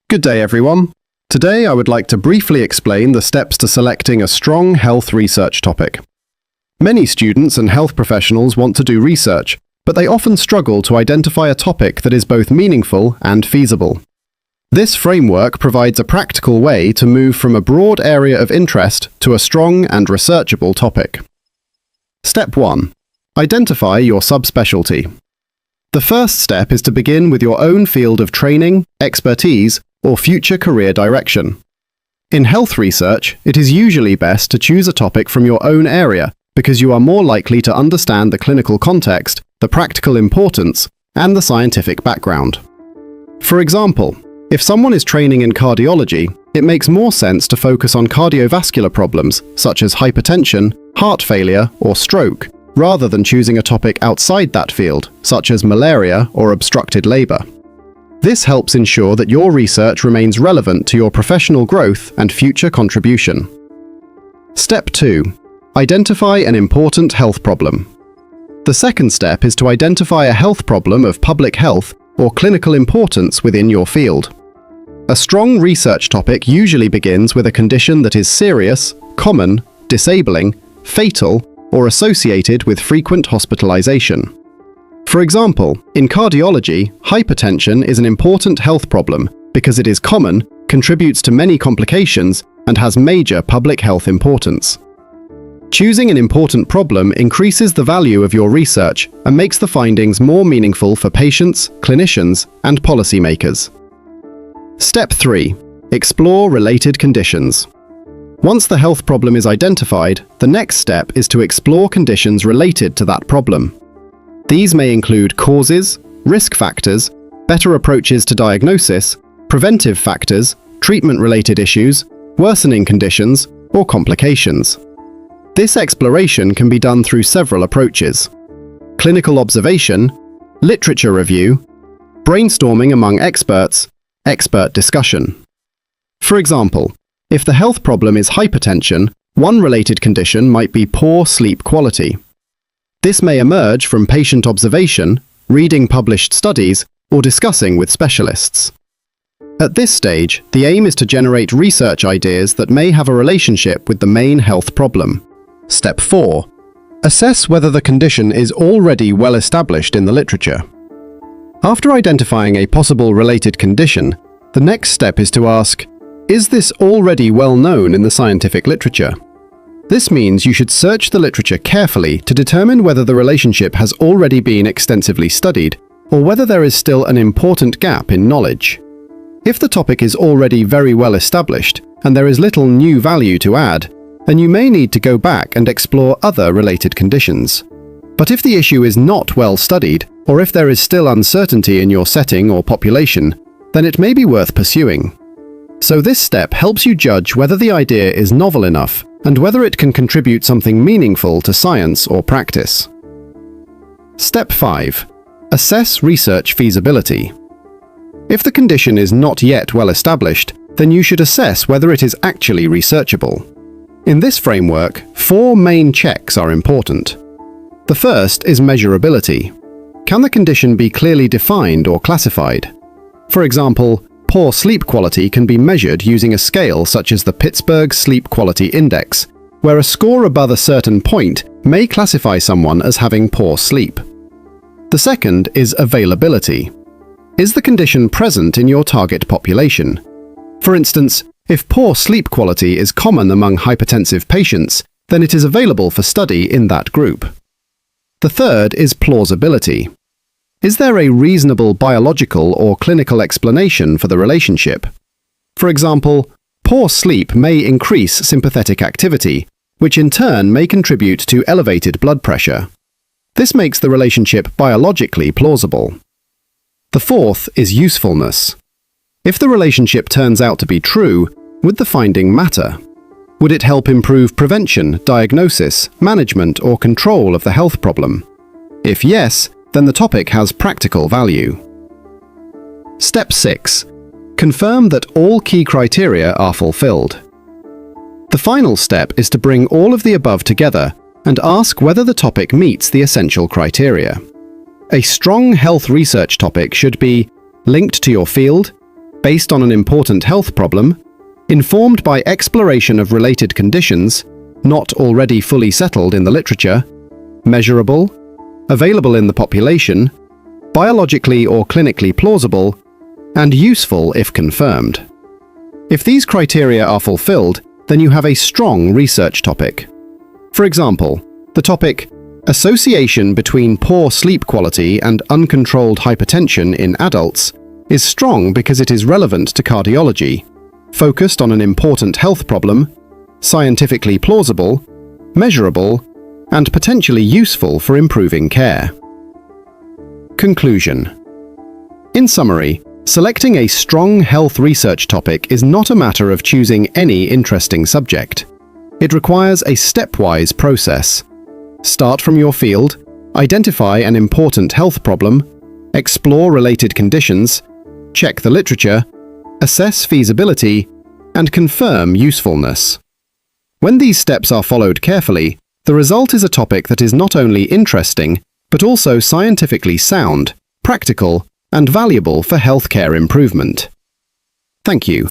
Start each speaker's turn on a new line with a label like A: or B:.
A: Good day, everyone. Today I would like to briefly explain the steps to selecting a strong health research topic. Many students and health professionals want to do research, but they often struggle to identify a topic that is both meaningful and feasible. This framework provides a practical way to move from a broad area of interest to a strong and researchable topic. Step 1. Identify your subspecialty. The first step is to begin with your own field of training, expertise, or future career direction. In health research, it is usually best to choose a topic from your own area because you are more likely to understand the clinical context, the practical importance, and the scientific background. For example, if someone is training in cardiology, it makes more sense to focus on cardiovascular problems such as hypertension, heart failure, or stroke, rather than choosing a topic outside that field, such as malaria or obstructed labor. This helps ensure that your research remains relevant to your professional growth and future contribution. Step 2. Identify an important health problem. The second step is to identify a health problem of public health or clinical importance within your field. A strong research topic usually begins with a condition that is serious, common, disabling, fatal, or associated with frequent hospitalization. For example, in cardiology, hypertension is an important health problem because it is common, contributes to many complications, and has major public health importance. Choosing an important problem increases the value of your research and makes the findings more meaningful for patients, clinicians, and policymakers. Step 3. Explore related conditions. Once the health problem is identified, the next step is to explore conditions related to that problem. These may include causes, risk factors, better approaches to diagnosis, preventive factors, treatment-related issues, worsening conditions, or complications. This exploration can be done through several approaches: clinical observation, literature review, brainstorming among experts, expert discussion. For example, if the health problem is hypertension, one related condition might be poor sleep quality. This may emerge from patient observation, reading published studies, or discussing with specialists. At this stage, the aim is to generate research ideas that may have a relationship with the main health problem. Step 4. Assess whether the condition is already well established in the literature. After identifying a possible related condition, the next step is to ask, is this already well known in the scientific literature? This means you should search the literature carefully to determine whether the relationship has already been extensively studied, or whether there is still an important gap in knowledge. If the topic is already very well established, and there is little new value to add, then you may need to go back and explore other related conditions. But if the issue is not well studied, or if there is still uncertainty in your setting or population, then it may be worth pursuing. So this step helps you judge whether the idea is novel enough and whether it can contribute something meaningful to science or practice. Step 5. Assess research feasibility. If the condition is not yet well established, then you should assess whether it is actually researchable. In this framework, 4 main checks are important. The first is measurability. Can the condition be clearly defined or classified? For example, poor sleep quality can be measured using a scale such as the Pittsburgh Sleep Quality Index, where a score above a certain point may classify someone as having poor sleep. The second is availability. Is the condition present in your target population? For instance, if poor sleep quality is common among hypertensive patients, then it is available for study in that group. The third is plausibility. Is there a reasonable biological or clinical explanation for the relationship? For example, poor sleep may increase sympathetic activity, which in turn may contribute to elevated blood pressure. This makes the relationship biologically plausible. The fourth is usefulness. If the relationship turns out to be true, would the finding matter? Would it help improve prevention, diagnosis, management, or control of the health problem? If yes, then the topic has practical value. Step 6. Confirm that all key criteria are fulfilled. The final step is to bring all of the above together and ask whether the topic meets the essential criteria. A strong health research topic should be linked to your field, based on an important health problem, informed by exploration of related conditions, not already fully settled in the literature, measurable, available in the population, biologically or clinically plausible, and useful if confirmed. If these criteria are fulfilled, then you have a strong research topic. For example, the topic "Association between poor sleep quality and uncontrolled hypertension in adults" is strong because it is relevant to cardiology, focused on an important health problem, scientifically plausible, measurable, and potentially useful for improving care. Conclusion. In summary, selecting a strong health research topic is not a matter of choosing any interesting subject. It requires a stepwise process. Start from your field, identify an important health problem, explore related conditions, check the literature, assess feasibility, and confirm usefulness. When these steps are followed carefully, the result is a topic that is not only interesting, but also scientifically sound, practical, and valuable for healthcare improvement. Thank you.